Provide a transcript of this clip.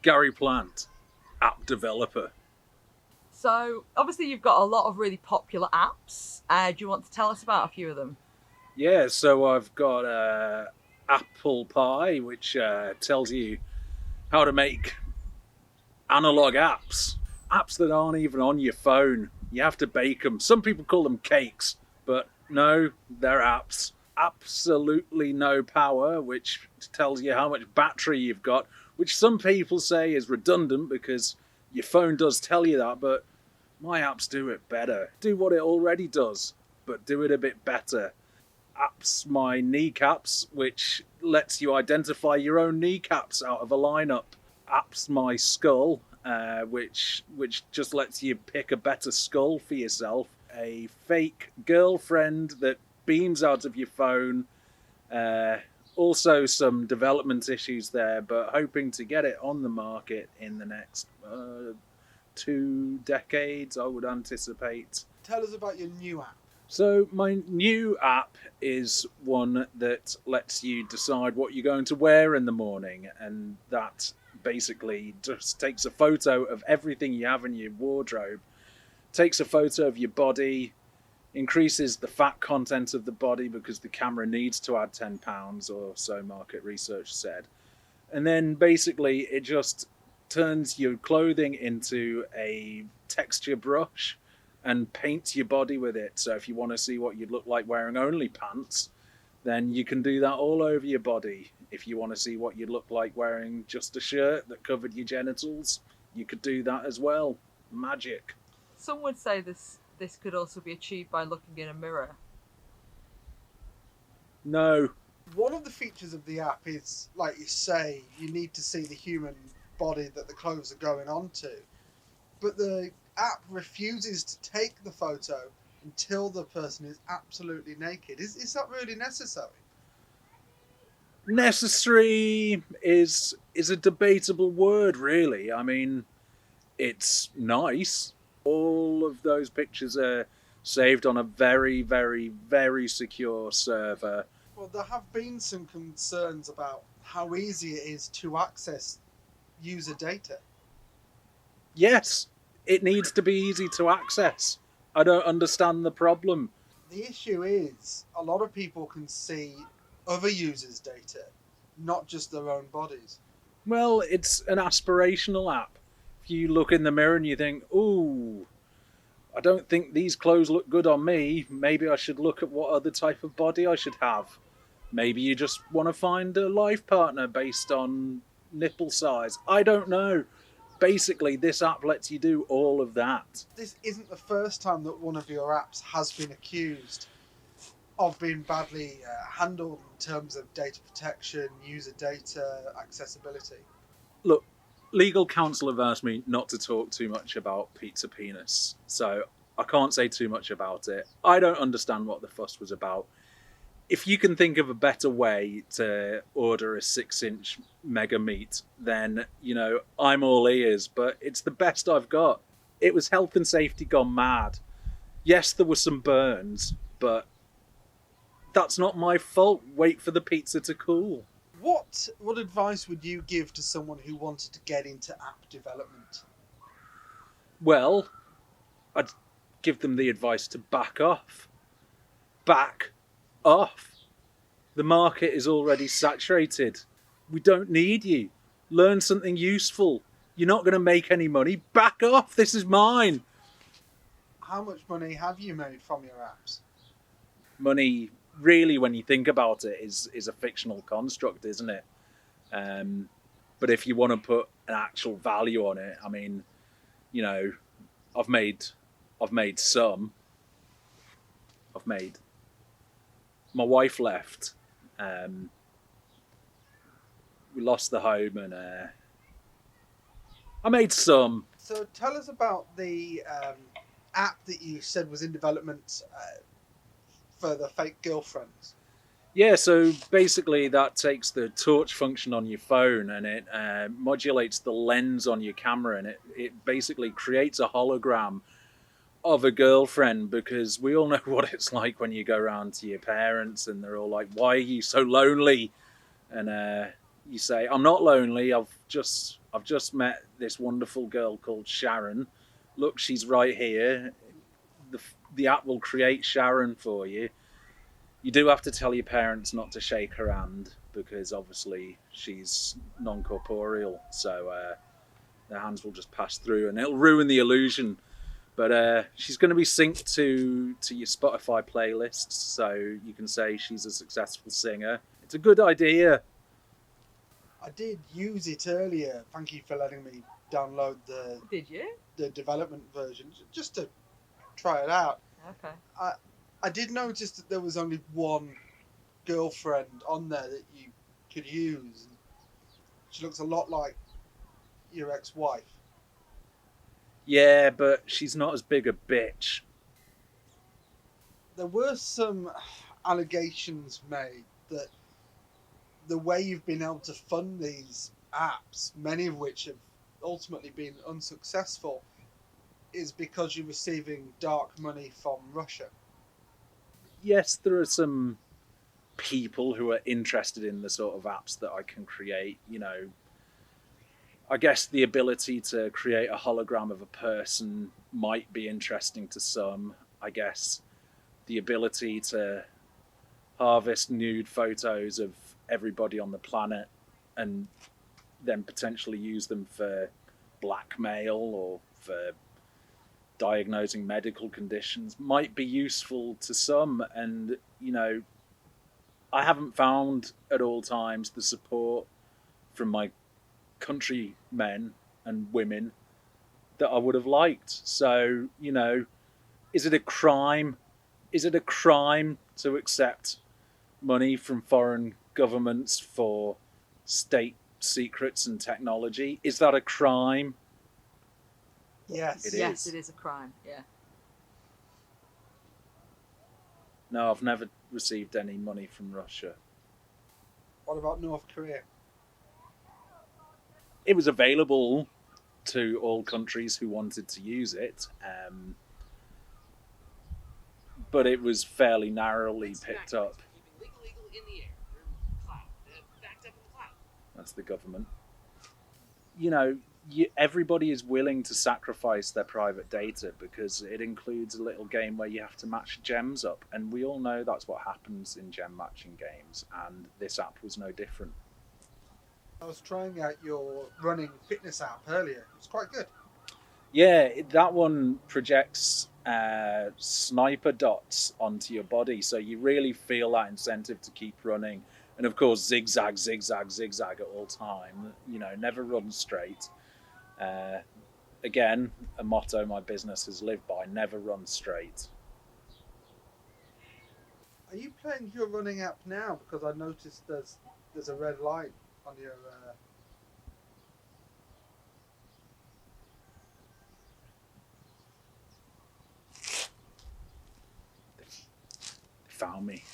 Gary Plant, app developer. So, obviously, you've got a lot of really popular apps. Do you want to tell us about a few of them? Yeah, so I've got Apple Pie, which tells you how to make analog apps that aren't even on your phone. You have to bake them. Some people call them cakes, but no, they're apps. Absolutely no power, which tells you how much battery you've got, which some people say is redundant because your phone does tell you that, but my apps do it better. Do what it already does, but do it a bit better. Apps my kneecaps, which lets you identify your own kneecaps out of a lineup. Apps my skull, which just lets you pick a better skull for yourself. A fake girlfriend that beams out of your phone. Also some development issues there, but hoping to get it on the market in the next 2 decades, I would anticipate. Tell us about your new app. So my new app is one that lets you decide what you're going to wear in the morning, and that basically just takes a photo of everything you have in your wardrobe, takes a photo of your body, increases the fat content of the body because the camera needs to add 10 pounds or so, market research said. And then basically it just turns your clothing into a texture brush and paints your body with it. So if you want to see what you'd look like wearing only pants, then you can do that all over your body. If you want to see what you'd look like wearing just a shirt that covered your genitals, you could do that as well. Magic. Some would say this could also be achieved by looking in a mirror. No. One of the features of the app is, like you say, you need to see the human body that the clothes are going onto. But the app refuses to take the photo until the person is absolutely naked. Is that really necessary? Necessary is a debatable word, really. I mean, it's nice. All of those pictures are saved on a very, very, very secure server. Well, there have been some concerns about how easy it is to access user data. Yes, it needs to be easy to access. I don't understand the problem. The issue is a lot of people can see other users' data, not just their own bodies. Well, it's an aspirational app. If you look in the mirror and you think, ooh, I don't think these clothes look good on me, maybe I should look at what other type of body I should have. Maybe you just want to find a life partner based on nipple size. I don't know. Basically, this app lets you do all of that. This isn't the first time that one of your apps has been accused of being badly handled in terms of data protection, user data, accessibility. Look, legal counsel have asked me not to talk too much about Pizza Penis, so I can't say too much about it. I don't understand what the fuss was about. If you can think of a better way to order a 6-inch mega meat, then, I'm all ears, but it's the best I've got. It was health and safety gone mad. Yes, there were some burns, but that's not my fault. Wait for the pizza to cool. What advice would you give to someone who wanted to get into app development? Well, I'd give them the advice to back off. Back off. The market is already saturated. We don't need you. Learn something useful. You're not going to make any money. Back off. This is mine. How much money have you made from your apps? Money, really, when you think about it, is a fictional construct, isn't it? But if you want to put an actual value on it, I mean, I've made some. My wife left. We lost the home, and I made some. So tell us about the app that you said was in development for the fake girlfriends. Yeah, so basically that takes the torch function on your phone and it modulates the lens on your camera, and it basically creates a hologram of a girlfriend, because we all know what it's like when you go around to your parents and they're all like, why are you so lonely? And you say, I'm not lonely, I've just I've just met this wonderful girl called Sharon. Look, she's right here. The app will create Sharon for you. You do have to tell your parents not to shake her hand because obviously she's non-corporeal, so their hands will just pass through and it'll ruin the illusion. But she's going to be synced to your Spotify playlists, so you can say she's a successful singer. It's a good idea. I did use it earlier. Thank you for letting me download Did you? the development version just to try it out. Okay. I did notice that there was only one girlfriend on there that you could use. She looks a lot like your ex-wife. Yeah, but she's not as big a bitch. There were some allegations made that the way you've been able to fund these apps, many of which have ultimately been unsuccessful, is because you're receiving dark money from Russia. Yes, there are some people who are interested in the sort of apps that I can create. You know, I guess the ability to create a hologram of a person might be interesting to some. I guess the ability to harvest nude photos of everybody on the planet and then potentially use them for blackmail or for diagnosing medical conditions might be useful to some. And, you know, I haven't found at all times the support from my countrymen and women that I would have liked. So, you know, is it a crime? Is it a crime to accept money from foreign governments for state secrets and technology? Is that a crime? Yes. Yes, it is a crime. Yeah. No, I've never received any money from Russia. What about North Korea? It was available to all countries who wanted to use it, but it was fairly narrowly picked up. That's the government. You know, everybody is willing to sacrifice their private data because it includes a little game where you have to match gems up, and we all know that's what happens in gem matching games, and this app was no different. I was trying out your running fitness app earlier. It was quite good. Yeah, that one projects sniper dots onto your body, so you really feel that incentive to keep running. And of course, zigzag, zigzag, zigzag at all time. You know, never run straight. Again, a motto my business has lived by: never run straight. Are you playing your running app now? Because I noticed there's a red light on your. They found me.